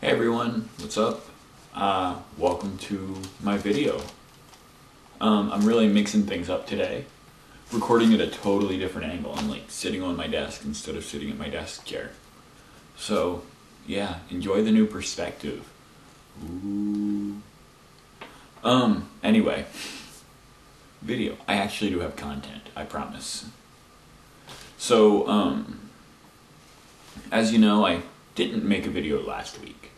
Hey everyone, what's up? Welcome to my video. I'm really mixing things up today. Recording at a totally different angle. I'm like sitting on my desk instead of sitting at my desk chair. So, yeah, enjoy the new perspective. Ooh. Anyway. Video. I actually do have content, I promise. So, as you know, I didn't make a video last week.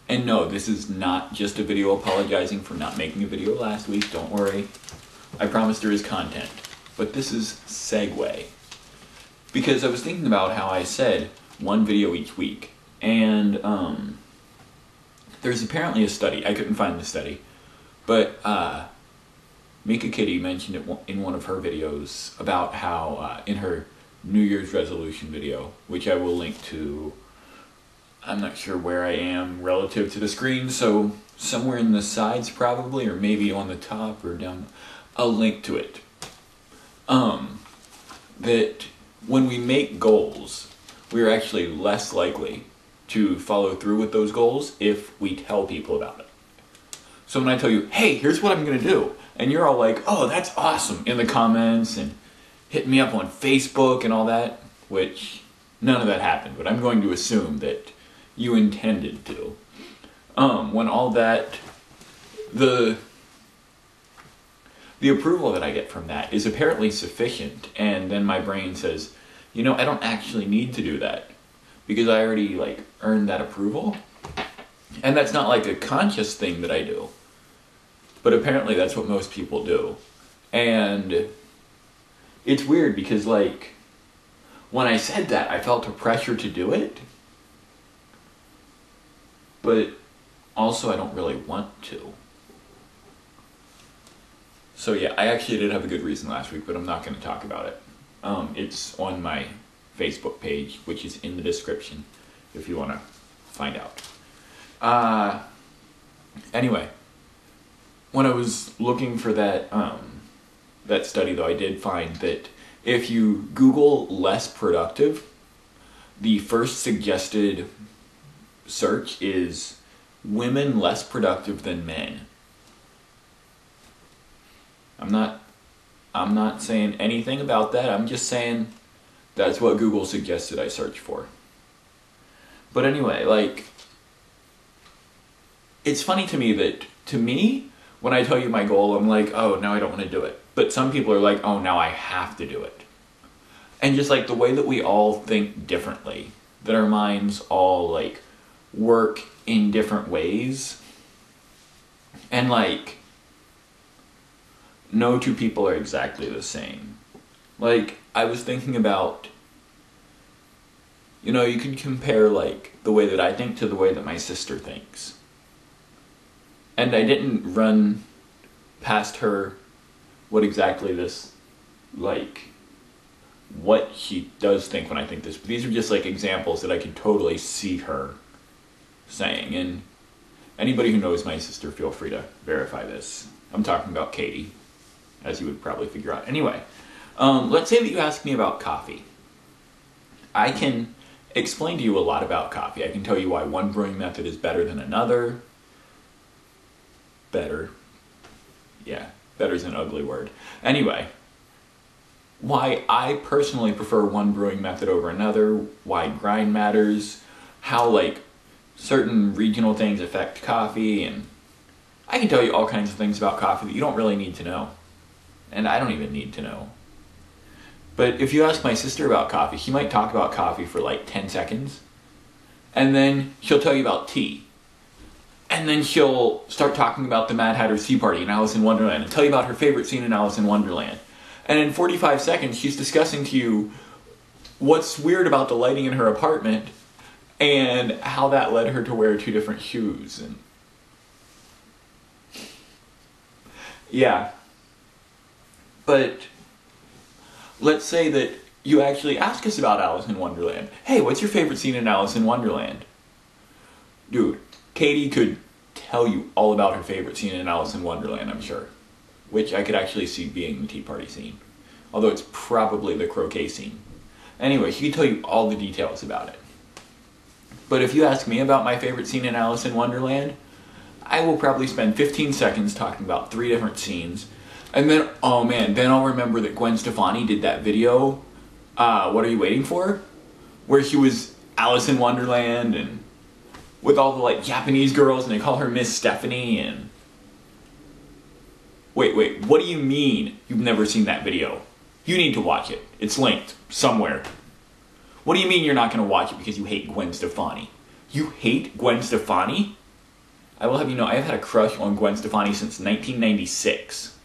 And no, this is not just a video apologizing for not making a video last week, don't worry. I promise there is content. But this is segue. Because I was thinking about how I said one video each week. And there's apparently a study, I couldn't find the study, but Mika Kitty mentioned it in one of her videos about how in her New Year's resolution video, which I will link to, I'm not sure where I am relative to the screen, so somewhere in the sides probably, or maybe on the top or down, I'll link to it. That when we make goals, we're actually less likely to follow through with those goals if we tell people about it. So when I tell you, hey, here's what I'm gonna do, and you're all like, oh, that's awesome, in the comments, and hit me up on Facebook and all that, which none of that happened, but I'm going to assume that you intended to. When all that, the approval that I get from that is apparently sufficient, and then my brain says, you know, I don't actually need to do that, because I already, earned that approval. And that's not, a conscious thing that I do. But apparently that's what most people do. And it's weird, because, when I said that, I felt a pressure to do it. But also I don't really want to. So yeah, I actually did have a good reason last week, but I'm not going to talk about it. It's on my Facebook page, which is in the description, if you want to find out. Anyway, when I was looking for that study, though, I did find that if you Google less productive, the first suggested search is women less productive than men. I'm not saying anything about that. I'm just saying that's what Google suggested I search for. But anyway, it's funny to me that, when I tell you my goal, I'm like, oh, now I don't want to do it. But some people are like, oh, now I have to do it. And just the way that we all think differently, that our minds all work in different ways. And no two people are exactly the same. I was thinking about, you could compare the way that I think to the way that my sister thinks. And I didn't run past her what exactly this, what she does think when I think this. But these are just examples that I could totally see her saying. And anybody who knows my sister, feel free to verify this. I'm talking about Katie, as you would probably figure out. Anyway, let's say that you ask me about coffee. I can explain to you a lot about coffee. I can tell you why one brewing method is better than another. Better. Yeah, better's an ugly word. Anyway, why I personally prefer one brewing method over another, why grind matters, how certain regional things affect coffee, and I can tell you all kinds of things about coffee that you don't really need to know. And I don't even need to know. But if you ask my sister about coffee, she might talk about coffee for 10 seconds. And then she'll tell you about tea. And then she'll start talking about the Mad Hatter's Tea Party in Alice in Wonderland and tell you about her favorite scene in Alice in Wonderland. And in 45 seconds, she's discussing to you what's weird about the lighting in her apartment and how that led her to wear 2 different shoes. And yeah. But let's say that you actually ask us about Alice in Wonderland. Hey, what's your favorite scene in Alice in Wonderland? Dude, Katie could tell you all about her favorite scene in Alice in Wonderland, I'm sure. Which I could actually see being the tea party scene. Although it's probably the croquet scene. Anyway, she could tell you all the details about it. But if you ask me about my favorite scene in Alice in Wonderland, I will probably spend 15 seconds talking about 3 different scenes. And then, oh man, then I'll remember that Gwen Stefani did that video, What Are You Waiting For? Where she was Alice in Wonderland and with all the like Japanese girls and they call her Miss Stephanie and... Wait, what do you mean you've never seen that video? You need to watch it. It's linked somewhere. What do you mean you're not going to watch it because you hate Gwen Stefani? You hate Gwen Stefani? I will have you know, I have had a crush on Gwen Stefani since 1996.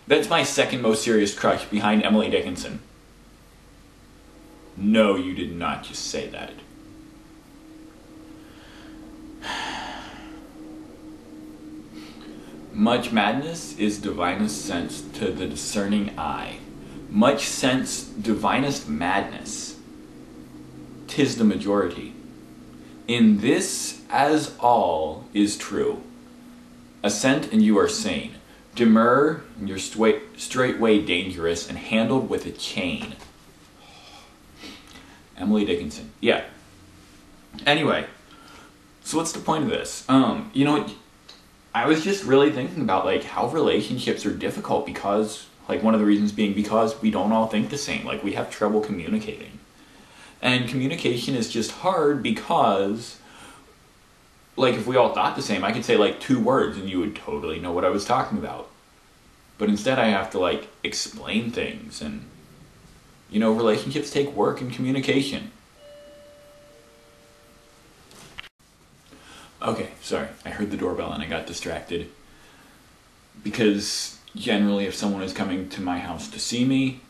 That's my second most serious crush behind Emily Dickinson. No, you did not just say that. Much madness is divinest sense to the discerning eye. Much sense, divinest madness. 'Tis the majority. In this, as all, is true. Assent and you are sane. Demur, and you're straightway dangerous and handled with a chain. Emily Dickinson. Yeah. Anyway, so what's the point of this? You know, I was just really thinking about like how relationships are difficult because, like one of the reasons being because we don't all think the same. Like we have trouble communicating. And communication is just hard because, like if we all thought the same, I could say like 2 words and you would totally know what I was talking about. But instead I have to like explain things and, you know, relationships take work and communication. Okay, sorry, I heard the doorbell and I got distracted. Because generally if someone is coming to my house to see me,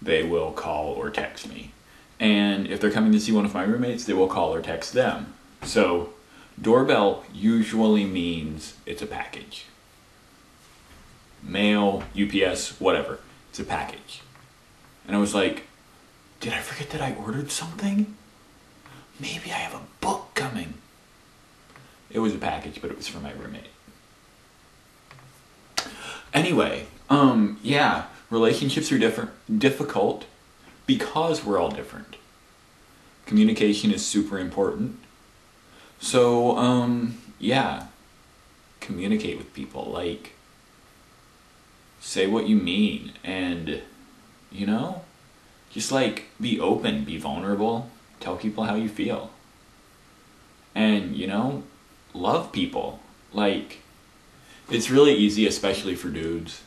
they will call or text me. And if they're coming to see one of my roommates, they will call or text them. So, doorbell usually means it's a package. Mail, UPS, whatever. It's a package. And I was like, did I forget that I ordered something? Maybe I have a book coming. It was a package, but it was for my roommate. Anyway, yeah, relationships are difficult because we're all different. Communication is super important. So, yeah, communicate with people. Like, say what you mean and, you know, just like be open, be vulnerable, tell people how you feel. And, you know, love people. Like, it's really easy, especially for dudes,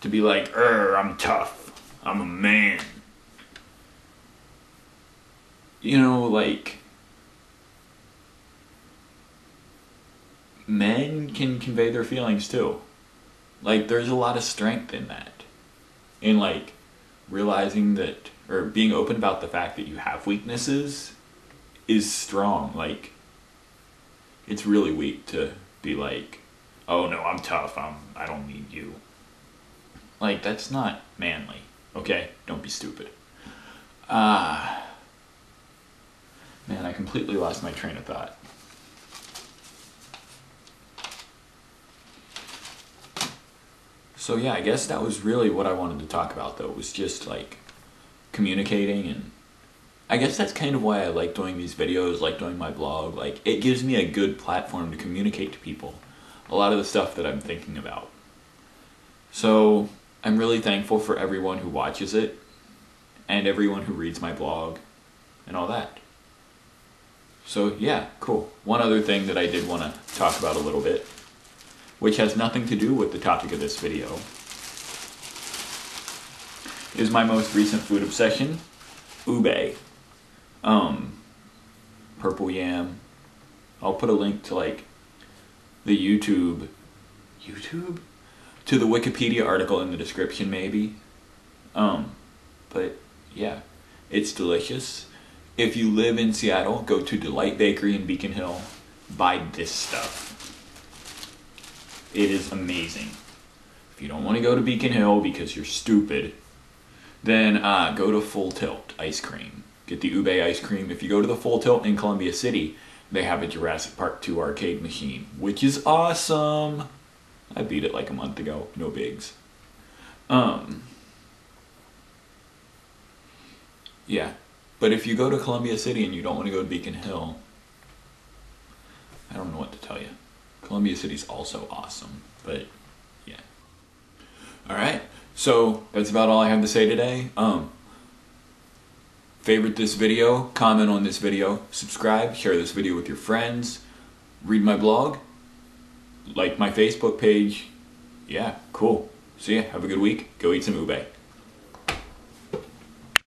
to be like, I'm tough, I'm a man. You know, like, men can convey their feelings too. Like, there's a lot of strength in that. In, like, realizing that, or being open about the fact that you have weaknesses is strong. Like, it's really weak to be like, oh no, I'm tough, I don't need you. Like, that's not manly, okay? Don't be stupid. Man, I completely lost my train of thought. So yeah, I guess that was really what I wanted to talk about though, was just like communicating, and I guess that's kind of why I like doing these videos, like doing my blog. Like, it gives me a good platform to communicate to people a lot of the stuff that I'm thinking about. So I'm really thankful for everyone who watches it and everyone who reads my blog and all that. So yeah, cool. One other thing that I did want to talk about a little bit, which has nothing to do with the topic of this video, is my most recent food obsession, ube. Purple yam. I'll put a link to like the YouTube? To the Wikipedia article in the description maybe. But yeah, it's delicious. If you live in Seattle, go to Delight Bakery in Beacon Hill. Buy this stuff. It is amazing. If you don't want to go to Beacon Hill because you're stupid, then go to Full Tilt Ice Cream. Get the ube ice cream. If you go to the Full Tilt in Columbia City, they have a Jurassic Park 2 arcade machine, which is awesome. I beat it like a month ago. No bigs. Yeah. But if you go to Columbia City and you don't want to go to Beacon Hill, what to tell you. Columbia City's also awesome, but yeah. All right, so that's about all I have to say today. Favorite this video, comment on this video, subscribe, share this video with your friends, read my blog, like my Facebook page. Yeah, cool. See ya. Have a good week. Go eat some ube.